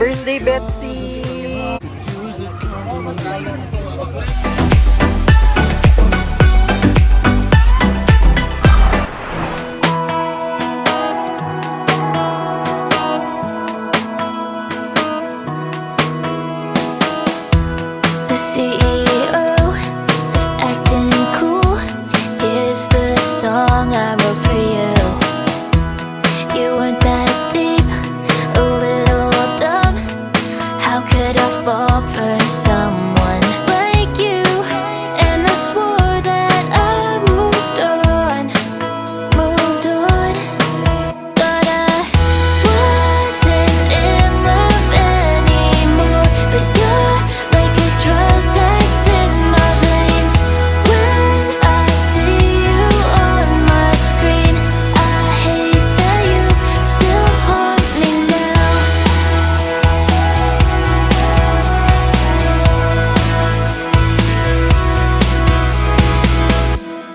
birthday, Betsy! The CEO of acting cool. Here's the song I wrote for you. You weren't that deep, a little dumb. How could I fall for someone like you? And I swore that I moved on, but I wasn't in love anymore. But you're like a drug that's in my veins. When I see you on my screen, I hate that you still haunt me now.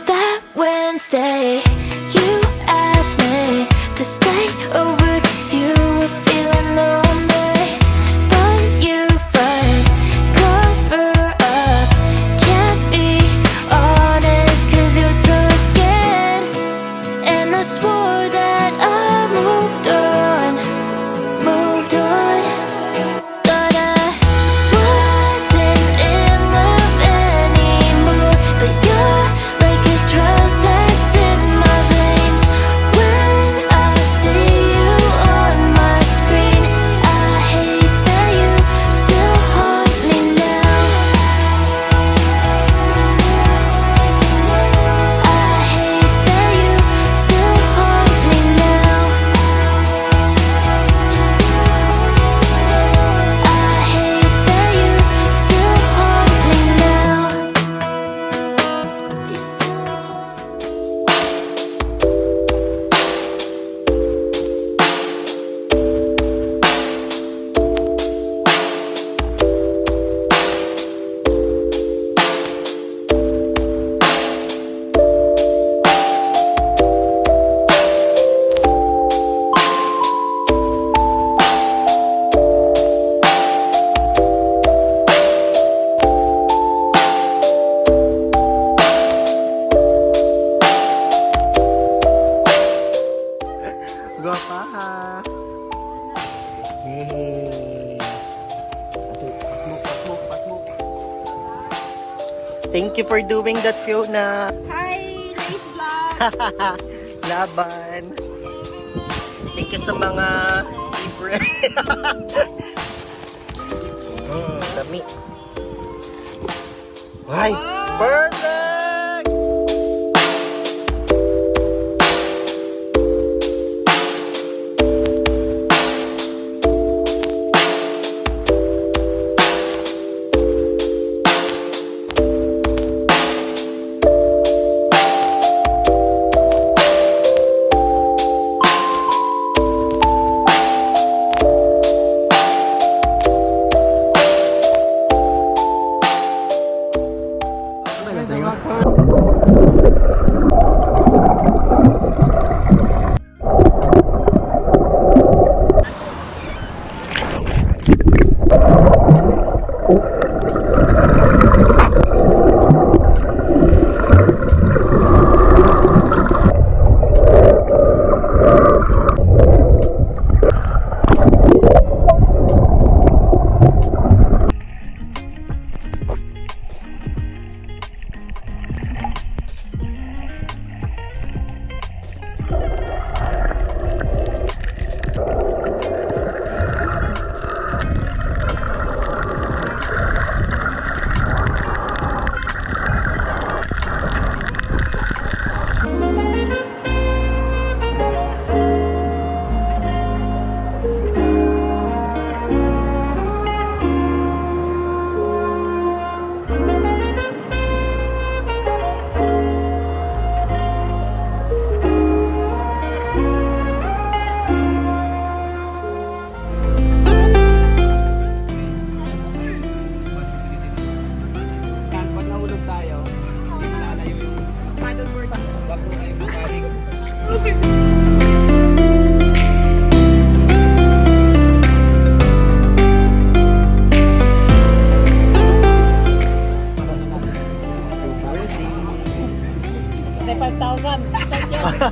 That Wednesday, you asked me to stay over 'cause you were feeling lonely. But you run, cover up, can't be honest 'cause you're so scared. And I swore that I moved on, but I wasn't in love anymore. But you're like a drug that's in my veins. When I see you on my screen, I hate that you still haunt me now. I hate that you still haunt me now. I hate that you still haunt me now. You still Go pa! Yehey! Thank you for doing that, Fiona! Hi, nice vlog. Laban! Thank you sa mga libre! Dami! Ay! Perfect!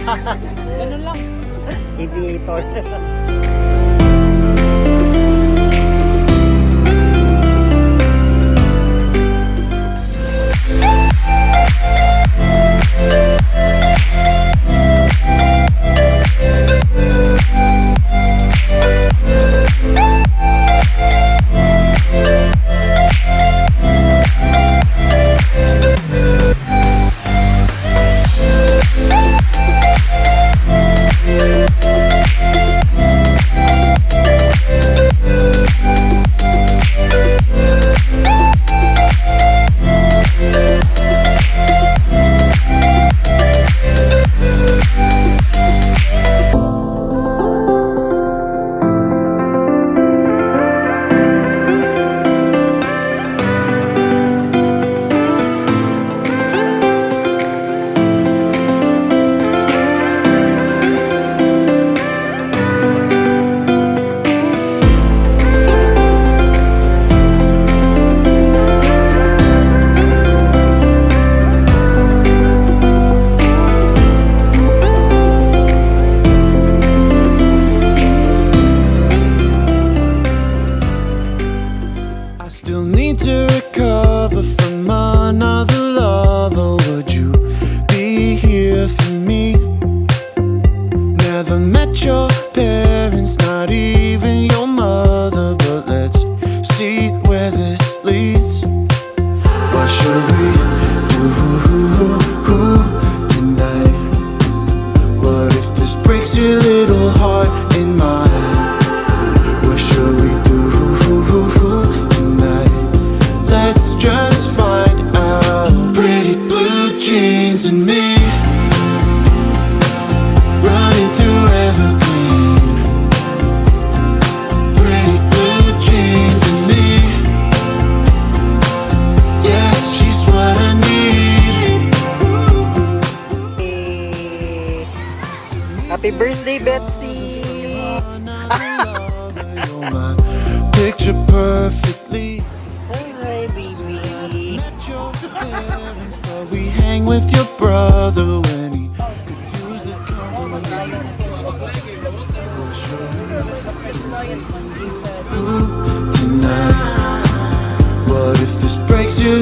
Ganun lang. Aviator. Happy birthday, Betsy! Picture perfectly. Hi, baby. But we hang with your brother when he could use the company. Tonight, what if this breaks your